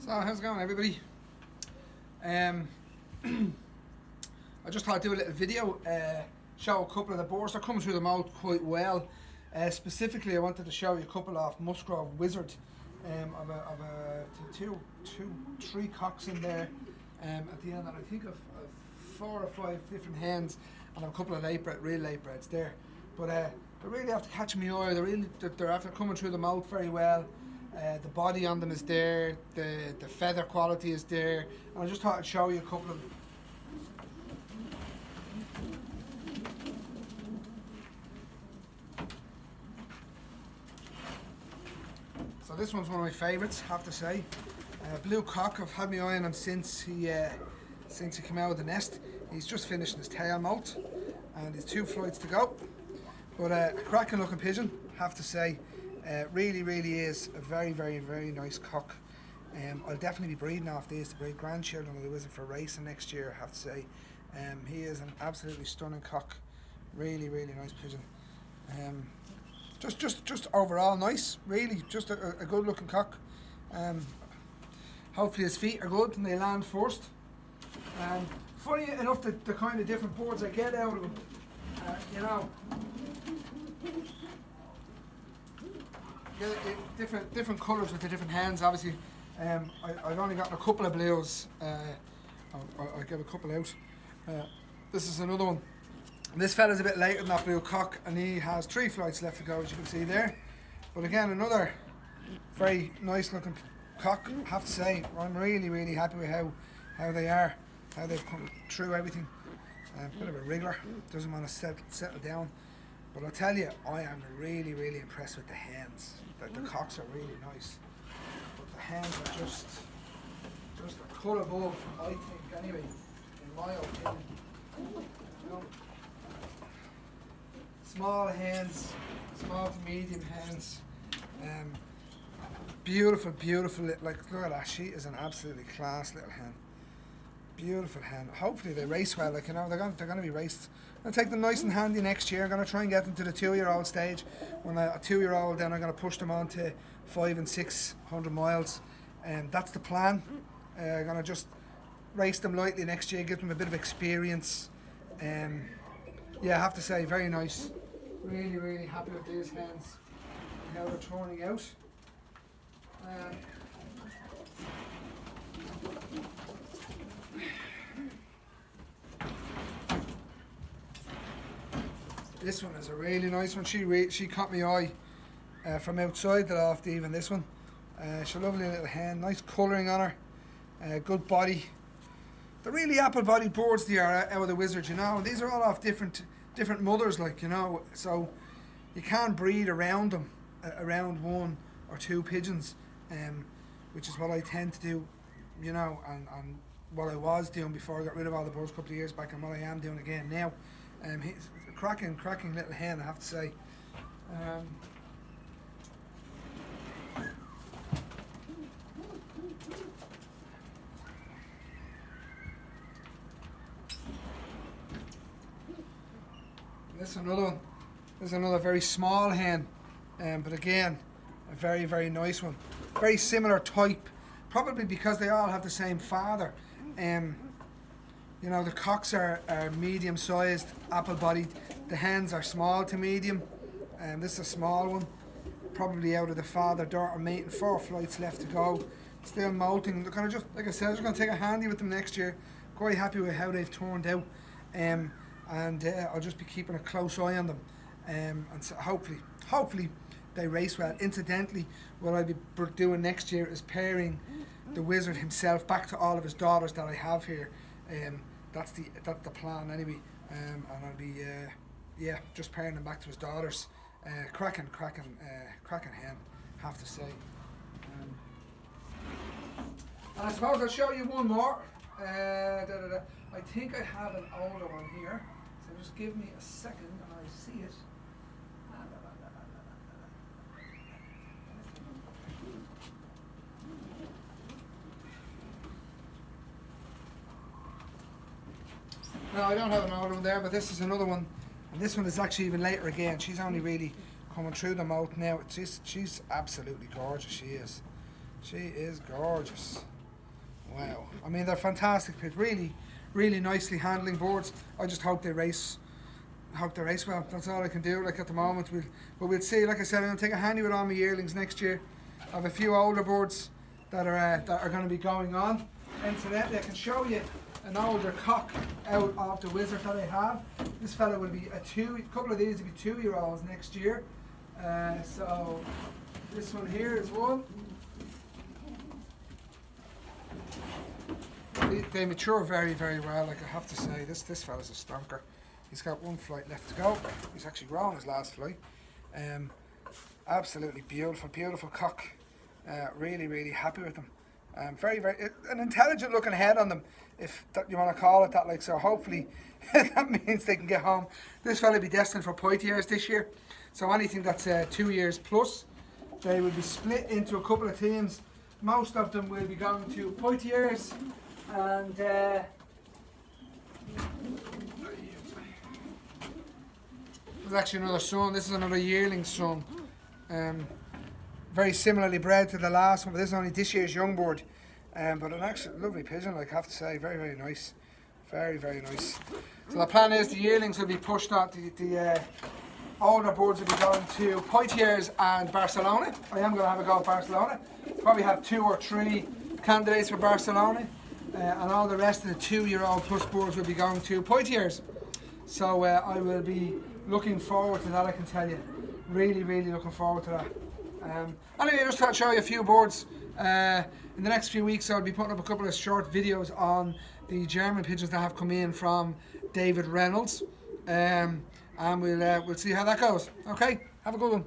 So how's it going, everybody? Um, I just thought I'd do a little video, show a couple of the boars. They're coming through the mouth quite well. Specifically, I wanted to show you a couple of Musgrove Wizard. Three cocks in there at the end, and I think of 4 or 5 different hens, and a couple of real late breds there. But they're really after catching my eye. They're after coming through the mouth very well. The body on them is there, the feather quality is there, and I just thought I'd show you a couple of them. So this one's one of my favourites, have to say. Blue cock, I've had my eye on him since he came out of the nest. He's just finishing his tail molt, and he's 2 flights to go. But a cracking looking pigeon, have to say. Really is a very nice cock. I'll definitely be breeding off these to breed grandchildren of the Wizard for racing next year, I have to say. He is an absolutely stunning cock. Really nice pigeon. Just overall nice, really, just a good looking cock. Hopefully his feet are good and they land first. Funny enough, the kind of different boards I get out of him, you know, different colours with the different hens. Obviously, I've only got a couple of blues. I'll give a couple out. This is another one. And this fella's a bit later than that blue cock, and he has 3 flights left to go, as you can see there. But again, another very nice looking cock, I have to say. I'm really happy with how they are, how they've come through everything. A bit of a wriggler, doesn't want to settle down. But I'll tell you, I am really impressed with the hens. The cocks are really nice, but the hens are just a cut above, I think, anyway, in my opinion. You know, small hens, small to medium hens, beautiful, like, look at that, she is an absolutely class little hen. Beautiful hen. Hopefully they race well, like, you know, they're going to be raced. I'll take them nice and handy next year. I'm going to try and get them to the 2-year-old stage. When a 2-year-old, then I'm going to push them on to 500 and 600 miles. That's the plan. I'm going to just race them lightly next year, give them a bit of experience. Yeah, I have to say, very nice. Really happy with these hens and how they're turning out. This one is a really nice one. She caught my eye from outside the loft, even this one. She's a lovely little hen, nice colouring on her, good body. They're really apple-bodied boards, they are, out of the Wizard, you know. These are all off different mothers, like, you know, so you can't breed around them, around 1 or 2 pigeons, which is what I tend to do, you know, and what I was doing before I got rid of all the boards a couple of years back, and what I am doing again now. He's a cracking little hen, I have to say. This is another one. This is another very small hen, but again, a very nice one. Very similar type, probably because they all have the same father. You know, the cocks are medium-sized, apple-bodied. The hens are small to medium. This is a small one, probably out of the father-daughter mating. 4 flights left to go. Still molting. They're gonna just, like I said, I'm going to take a handy with them next year. Quite happy with how they've turned out. And I'll just be keeping a close eye on them. And so hopefully they race well. Incidentally, what I'll be doing next year is pairing the Wizard himself back to all of his daughters that I have here. That's the plan anyway, and I'll be just pairing them back to his daughters. Cracking hen, have to say. And I suppose I'll show you one more. I think I have an older one here, so just give me a second and I'll see it. No, I don't have an older one there, but this is another one, and this one is actually even later again. She's only really coming through the mouth now. She's absolutely gorgeous, she is. She is gorgeous. Wow. I mean, they're fantastic pits. Really, really nicely handling boards. I just hope they race. Hope they race well. That's all I can do. Like at the moment, we'll see. Like I said, I'm gonna take a handy with all my yearlings next year. I have a few older boards that are going to be going on. Incidentally, I can show you an older cock out of the wizard that I have. This fella will be a couple of these will be 2-year-olds next year. So this one here is one. They mature very, very well. Like I have to say, this fella's a stonker. He's got one flight left to go. He's actually grown his last flight. Absolutely beautiful, beautiful cock. Really, really happy with them. Very, very an intelligent looking head on them, if that you want to call it that. Like so, hopefully that means they can get home. This fella will be destined for poitiers this year. So anything that's 2 years plus, they will be split into a couple of teams. Most of them will be going to poitiers, and there's actually another son. This is another yearling son. Very similarly bred to the last one, but this is only this year's young board. But an actually lovely pigeon, like I have to say, very, very nice. Very, very nice. So the plan is the yearlings will be pushed on, the older boards will be going to Poitiers and Barcelona. I am going to have a go at Barcelona. Probably have 2 or 3 candidates for Barcelona. And all the rest of the 2-year-old plus boards will be going to Poitiers. So I will be looking forward to that, I can tell you. Really, really looking forward to that. Anyway, just to show you a few boards. In the next few weeks I'll be putting up a couple of short videos on the German pigeons that have come in from David Reynolds. And we'll see how that goes. Okay, have a good one.